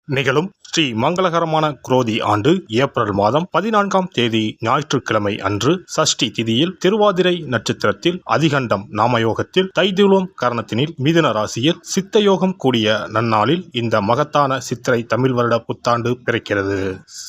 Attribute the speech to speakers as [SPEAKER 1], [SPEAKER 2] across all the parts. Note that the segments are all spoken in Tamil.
[SPEAKER 1] நிகழும் ஸ்ரீ மங்களகரமான குரோதி ஆண்டு ஏப்ரல் மாதம் 14ஆம் தேதி ஞாயிற்றுக்கிழமை அன்று சஷ்டி திதியில் திருவாதிரை நட்சத்திரத்தில் அதிகண்டம் நாமயோகத்தில் தைதுளோம் கரணத்தினில் மிதுன ராசியில் சித்தயோகம் கூடிய நன்னாளில் இந்த மகத்தான சித்திரை தமிழ் வருட புத்தாண்டு பிறக்கிறது.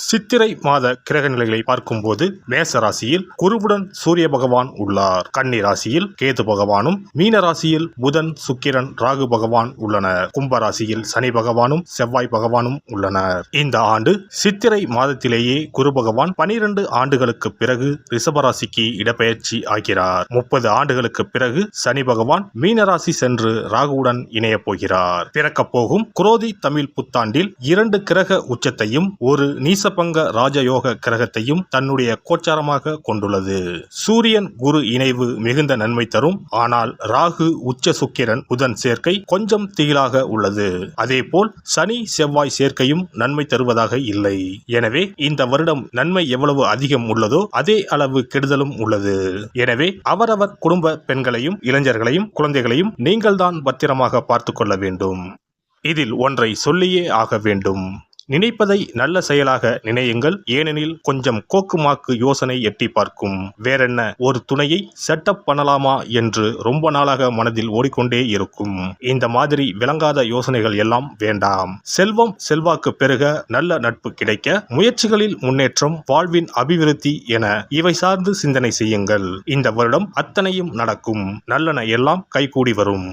[SPEAKER 1] சித்திரை மாத கிரக நிலைகளை பார்க்கும்போது மேச ராசியில் குருவுடன் சூரிய பகவான் உள்ளார். கன்னி ராசியில் கேது பகவானும், மீன ராசியில் புதன், சுக்கிரன், ராகு பகவான் உள்ளனர். கும்பராசியில் சனி பகவானும் செவ்வாய் பகவானும் உள்ளனர். இந்த ஆண்டு சித்திரை மாதத்திலேயே குரு பகவான் 12 ஆண்டுகளுக்கு பிறகு ரிஷபராசிக்கு இடப்பெயர்ச்சி ஆகிறார். 30 ஆண்டுகளுக்கு பிறகு சனி பகவான் மீனராசி சென்று ராகுவுடன் இணைய போகிறார். பிறக்க போகும் குரோதி தமிழ் புத்தாண்டில் 2 கிரக உச்சத்தையும் ஒரு நீசபங்க ராஜயோக கிரகத்தையும் தன்னுடைய கோச்சாரமாக கொண்டுள்ளது. சூரியன் குரு இணைவு மிகுந்த நன்மை தரும். ஆனால் ராகு, உச்ச சுக்கிரன், புதன் சேர்க்கை கொஞ்சம் திகிலாக உள்ளது. அதேபோல் சனி செவ்வாய் சேர்க்கையும் நன்மை தருவதாக இல்லை. எனவே இந்த வருடம் நன்மை எவ்வளவு அதிகம் உள்ளதோ அதே அளவு கெடுதலும் உள்ளது. எனவே அவரவர் குடும்ப பெண்களையும், இளைஞர்களையும், குழந்தைகளையும் நீங்கள்தான் பத்திரமாக பார்த்துக் கொள்ள வேண்டும். இதில் ஒன்றை சொல்லியே ஆக வேண்டும். நினைப்பதை நல்ல செயலாக நினையுங்கள். ஏனெனில் கொஞ்சம் கோக்குமாக்கு யோசனை எட்டி பார்க்கும். வேறென்ன, ஒரு துணையை செட்டப் பண்ணலாமா என்று ரொம்ப நாளாக மனதில் ஓடிக்கொண்டே இருக்கும். இந்த மாதிரி விளங்காத யோசனைகள் எல்லாம் வேண்டாம். செல்வம் செல்வாக்கு பெருக, நல்ல நட்பு கிடைக்க, முயற்சிகளில் முன்னேற்றம், வாழ்வின் அபிவிருத்தி என இவை சார்ந்து சிந்தனை செய்யுங்கள். இந்த வருடம் அத்தனையும் நடக்கும். நல்லன எல்லாம் கைகூடி வரும்.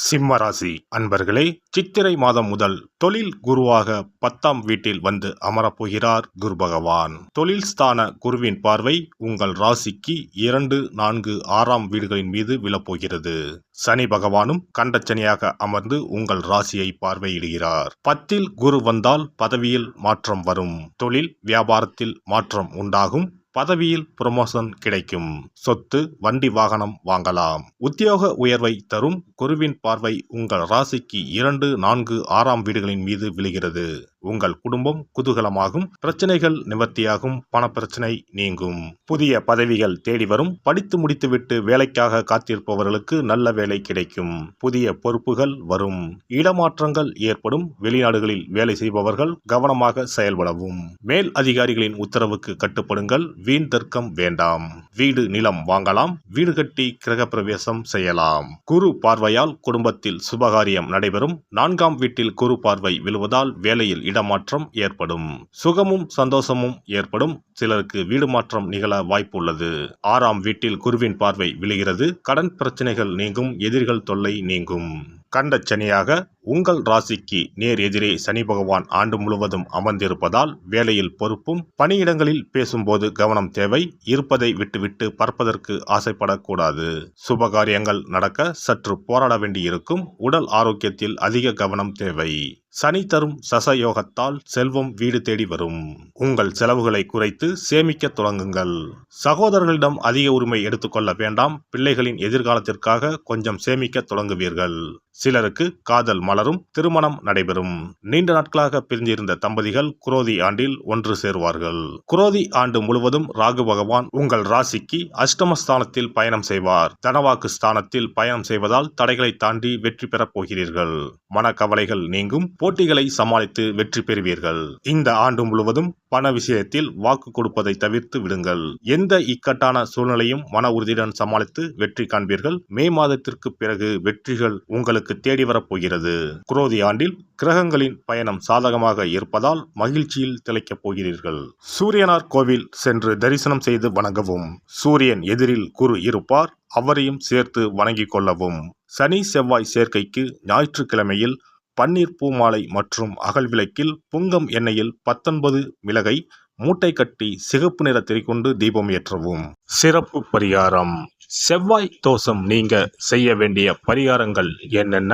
[SPEAKER 1] சிம்ம ராசி அன்பர்களே, சித்திரை மாதம் முதல் தொழில் குருவாக 10ஆம் வீட்டில் வந்து அமரப்போகிறார் குரு பகவான். தொழில் ஸ்தான குருவின் பார்வை உங்கள் ராசிக்கு 2, 4, 6ஆம் வீடுகளின் மீது விழப்போகிறது. சனி பகவானும் கண்டச்சனியாக அமர்ந்து உங்கள் ராசியை பார்வையிடுகிறார். 10இல் குரு வந்தால் பதவியில் மாற்றம் வரும். தொழில் வியாபாரத்தில் மாற்றம் உண்டாகும். பதவியில் புரமோஷன் கிடைக்கும். சொத்து, வண்டி, வாகனம் வாங்கலாம். உத்தியோக உயர்வை தரும். குருவின் பார்வை உங்கள் ராசிக்கு 2, 4, 6ஆம் வீடுகளின் மீது விழுகிறது. உங்கள் குடும்பம் குதூகலமாகும். பிரச்சனைகள் நிவர்த்தியாகும். பணப்பிரச்சனை நீங்கும். புதிய பதவிகள் தேடி வரும். படித்து முடித்துவிட்டு வேலைக்காக காத்திருப்பவர்களுக்கு நல்ல வேலை கிடைக்கும். புதிய பொறுப்புகள் வரும். இடமாற்றங்கள் ஏற்படும். வெளிநாடுகளில் வேலை செய்பவர்கள் கவனமாக செயல்படவும். மேல் அதிகாரிகளின் உத்தரவுக்கு கட்டுப்படுங்கள். வீண் தர்க்கம் வேண்டாம். வீடு, நிலம் வாங்கலாம். வீடு கட்டி கிரகப்பிரவேசம் செய்யலாம். குரு பார்வையால் குடும்பத்தில் சுபகாரியம் நடைபெறும். 4ஆம் வீட்டில் குரு பார்வை விழுவதால் வேலையில் இடமாற்றம் ஏற்படும். சுகமும் சந்தோஷமும் ஏற்படும். சிலருக்கு வீடு மாற்றம் நிகழ வாய்ப்பு உள்ளது. 6ஆம் வீட்டில் குருவின் பார்வை விழுகிறது. கடன் பிரச்சனைகள் நீங்கும். எதிரிகள் தொல்லை நீங்கும். கண்டச்சனியாக உங்கள் ராசிக்கு நேர் எதிரே சனி பகவான் ஆண்டு முழுவதும் அமர்ந்திருப்பதால் வேலையில் பொறுப்பும், பணியிடங்களில் பேசும்போது கவனம் தேவை. இருப்பதை விட்டுவிட்டு பறப்பதற்கு ஆசைப்படக்கூடாது. சுபகாரியங்கள் நடக்க சற்று போராட வேண்டியிருக்கும். உடல் ஆரோக்கியத்தில் அதிக கவனம் தேவை. சனி தரும் சசயோகத்தால் செல்வம் வீடு தேடி வரும். உங்கள் செலவுகளை குறைத்து சேமிக்க தொடங்குங்கள். சகோதரர்களிடம் அதிக உரிமை எடுத்துக்கொள்ள வேண்டாம். பிள்ளைகளின் எதிர்காலத்திற்காக கொஞ்சம் சேமிக்க தொடங்குவீர்கள். சிலருக்கு காதல் மலரும். திருமணம் நடைபெறும். நீண்ட நாட்களாக பிரிந்திருந்த தம்பதிகள் குரோதி ஆண்டில் ஒன்று சேருவார்கள். குரோதி ஆண்டு முழுவதும் ராகு பகவான் உங்கள் ராசிக்கு அஷ்டமஸ்தானத்தில் பயணம் செய்வார். தனவாக்கு ஸ்தானத்தில் பயணம் செய்வதால் தடைகளை தாண்டி வெற்றி பெறப் போகிறீர்கள். மனக்கவலைகள் நீங்கும். போட்டிகளை சமாளித்து வெற்றி பெறுவீர்கள். இந்த ஆண்டு முழுவதும் பண விஷயத்தில் வாக்கு கொடுப்பதை தவிர்த்து விடுங்கள். எந்த இக்கட்டான சூழ்நிலையும் மன உறுதியுடன் சமாளித்து வெற்றி காண்பீர்கள். மே மாதத்திற்கு பிறகு வெற்றிகள் உங்களுக்கு தேடி வரப்போகிறது. குரோதி ஆண்டில் கிரகங்களின் பயணம் சாதகமாக இருப்பதால் மகிழ்ச்சியில் திளைக்கப் போகிறீர்கள். சூரியனார் கோவில் சென்று தரிசனம் செய்து வணங்கவும். சூரியன் எதிரில் குரு இருப்பார். அவரையும் சேர்த்து வணங்கிக் கொள்ளவும். சனி செவ்வாய் சேர்க்கைக்கு ஞாயிற்றுக்கிழமையில் பன்னீர் பூமாலை மற்றும் அகல் விளக்கில் புங்கம் எண்ணெயில் 19 மிளகை மூட்டை கட்டி சிகப்பு நிற திரிகொண்டு தீபம் ஏற்றவும். சிறப்பு பரிகாரம். செவ்வாய் தோஷம் நீங்க செய்ய வேண்டிய பரிகாரங்கள் என்னென்ன,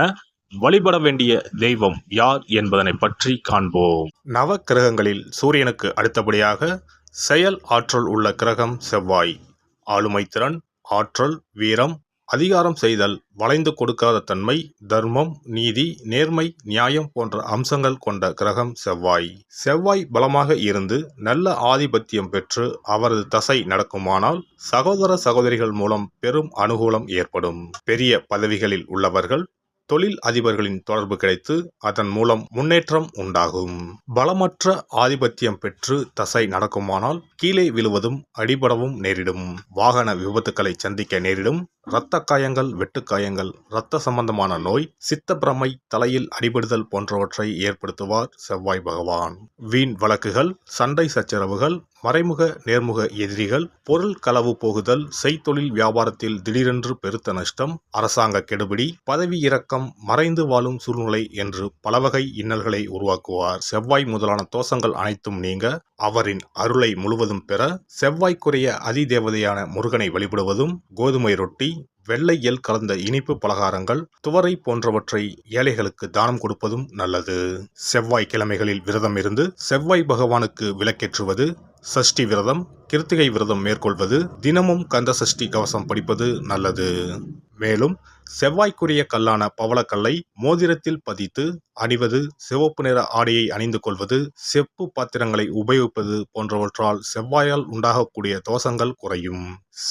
[SPEAKER 1] வழிபட வேண்டிய தெய்வம் யார் என்பதனை பற்றி காண்போம். நவ கிரகங்களில் சூரியனுக்கு அடுத்தபடியாக செயல் ஆற்றல் உள்ள கிரகம் செவ்வாய். ஆளுமை திறன், ஆற்றல், வீரம், அதிகாரம் செய்தல், வளைந்து கொடுக்காத தன்மை, தர்மம், நீதி, நேர்மை, நியாயம் போன்ற அம்சங்கள் கொண்ட கிரகம் செவ்வாய். செவ்வாய் பலமாக இருந்து நல்ல ஆதிபத்தியம் பெற்று அவரது தசை நடக்குமானால் சகோதர சகோதரிகள் மூலம் பெரும் அனுகூலம் ஏற்படும். பெரிய பதவிகளில் உள்ளவர்கள் தொழில் அதிபர்களின் தொடர்பு கிடைத்து அதன் மூலம் முன்னேற்றம் உண்டாகும். பலமற்ற ஆதிபத்தியம் பெற்று தசை நடக்குமானால் கீழே விழுவதும் அடிபடவும் நேரிடும். வாகன விபத்துக்களை சந்திக்க நேரிடும். இரத்த காயங்கள், வெட்டுக்காயங்கள், இரத்த சம்பந்தமான நோய், சித்தப்பிரமை, தலையில் அடிபடுதல் போன்றவற்றை ஏற்படுத்துவார் செவ்வாய் பகவான். வீண் வழக்குகள், சண்டை சச்சரவுகள், மறைமுக நேர்முக எதிரிகள், பொருள் களவு போகுதல், செய்தொழில் வியாபாரத்தில் திடீரென்று பெருத்த நஷ்டம், அரசாங்க கெடுபிடி, பதவி இறக்கம், மறைந்து வாழும் சூழ்நிலை என்று பலவகை இன்னல்களை உருவாக்குவார். செவ்வாய் முதலான தோஷங்கள் அனைத்தும் நீங்க அவரின் அருளை முழுவதும் பெற செவ்வாய்க்குரிய அதிதேவதையான முருகனை வழிபடுவதும், கோதுமை ரொட்டி, வெள்ளை எள் கலந்த இனிப்பு பலகாரங்கள், துவரை போன்றவற்றை ஏழைகளுக்கு தானம் கொடுப்பதும் நல்லது. செவ்வாய் கிழமைகளில் விரதம் இருந்து செவ்வாய் பகவானுக்கு விளக்கேற்றுவது, சஷ்டி விரதம், கிருத்திகை விரதம் மேற்கொள்வது, தினமும் கந்த சஷ்டி கவசம் படிப்பது நல்லது. மேலும் செவ்வாய்க்குரிய கல்லான பவளக்கல்லை மோதிரத்தில் பதித்து அணிவது, சிவப்பு நிற ஆடையை அணிந்து கொள்வது, செப்பு பாத்திரங்களை உபயோகிப்பது போன்றவற்றால் செவ்வாயால் உண்டாகக்கூடிய தோஷங்கள் குறையும்.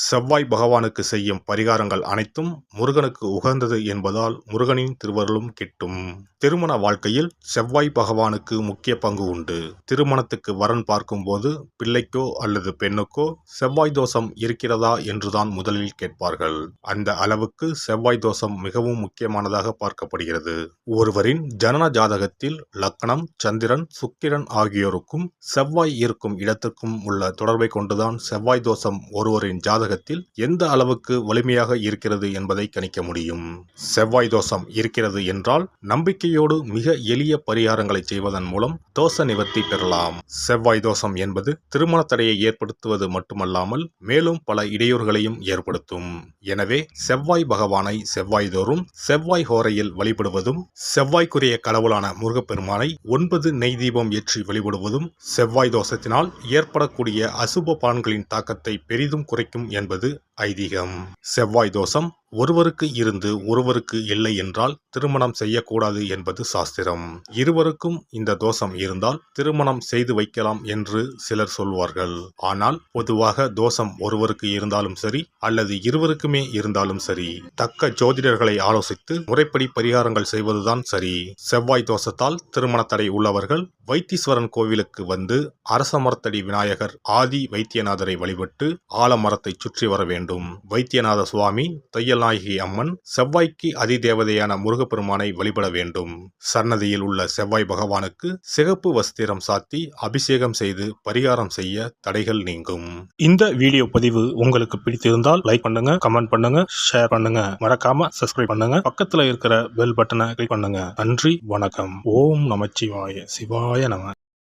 [SPEAKER 1] செவ்வாய் பகவானுக்கு செய்யும் பரிகாரங்கள் அனைத்தும் முருகனுக்கு உகந்தது என்பதால் முருகனின் திருவருளும் கிட்டும். திருமண வாழ்க்கையில் செவ்வாய் பகவானுக்கு முக்கிய பங்கு உண்டு. திருமணத்துக்கு வரன் பார்க்கும்போது பிள்ளைக்கோ அல்லது பெண்ணுக்கோ செவ்வாய் தோஷம் இருக்கிறதா என்றுதான் முதலில் கேட்பார்கள். அந்த அளவுக்கு செவ்வாய் தோஷம் மிகவும் முக்கியமானதாக பார்க்கப்படுகிறது. ஒருவரின் ஜனன ஜாதகத்தில் லக்னம், சந்திரன், சுக்கிரன் ஆகியோருக்கும் செவ்வாய் இருக்கும் இடத்திற்கும் உள்ள தொடர்பை கொண்டுதான் செவ்வாய் தோஷம் ஒருவரின் ஜாதகத்தில் எந்த அளவுக்கு வலிமையாக இருக்கிறது என்பதை கணிக்க முடியும். செவ்வாய் தோஷம் இருக்கிறது என்றால் நம்பிக்கையோடு மிக எளிய பரிகாரங்களை செய்வதன் மூலம் தோஷ நிவர்த்தி பெறலாம். செவ்வாய் தோஷம் என்பது திருமண தடையை ஏற்படுத்துவது மட்டுமல்லாமல் மேலும் பல இடையூறுகளையும் ஏற்படுத்தும். எனவே செவ்வாய் பகவானை செவ்வாய் தோறும் செவ்வாய் ஹோரையில் வழிபடுவதும், செவ்வாய்க்குரிய கடவுளான முருகப்பெருமானை 9 நெய் தீபம் ஏற்றி வழிபடுவதும் செவ்வாய் தோஷத்தினால் ஏற்படக்கூடிய அசுப பலன்களின் தாக்கத்தை பெரிதும் குறைக்கும் என்பது ஐதீகம். செவ்வாய் தோஷம் ஒருவருக்கு இருந்து ஒருவருக்கு இல்லை என்றால் திருமணம் செய்யக்கூடாது என்பது சாஸ்திரம். இருவருக்கும் இந்த தோஷம் இருந்தால் திருமணம் செய்து வைக்கலாம் என்று சிலர் சொல்வார்கள். ஆனால் பொதுவாக தோஷம் ஒருவருக்கு இருந்தாலும் சரி அல்லது இருவருக்குமே இருந்தாலும் சரி, தக்க ஜோதிடர்களை ஆலோசித்து முறைப்படி பரிகாரங்கள் செய்வதுதான் சரி. செவ்வாய் தோஷத்தால் திருமண தடை உள்ளவர்கள் வைத்தீஸ்வரன் கோவிலுக்கு வந்து அரச மரத்தடி விநாயகர் ஆதி வைத்தியநாதரை வழிபட்டு ஆலமரத்தை சுற்றி வர வேண்டும். வைத்தியநாத சுவாமி, தையல்நாயகி அம்மன், செவ்வாய்க்கு அதிதேவதையான முருகப்பெருமானை வழிபட வேண்டும். சன்னதியில் உள்ள செவ்வாய் பகவானுக்கு சிகப்பு வஸ்திரம் சாத்தி அபிஷேகம் செய்து பரிகாரம் செய்ய தடைகள் நீங்கும். இந்த வீடியோ பதிவு உங்களுக்கு பிடித்திருந்தால் லைக் பண்ணுங்க, கமெண்ட் பண்ணுங்க, ஷேர் பண்ணுங்க, மறக்காம சப்ஸ்கிரைப் பண்ணுங்க, பக்கத்துல இருக்கிற பெல் பட்டனை கிளிக் பண்ணுங்க. நன்றி, வணக்கம். ஓம் நமச்சிவாய. சிவாய நம.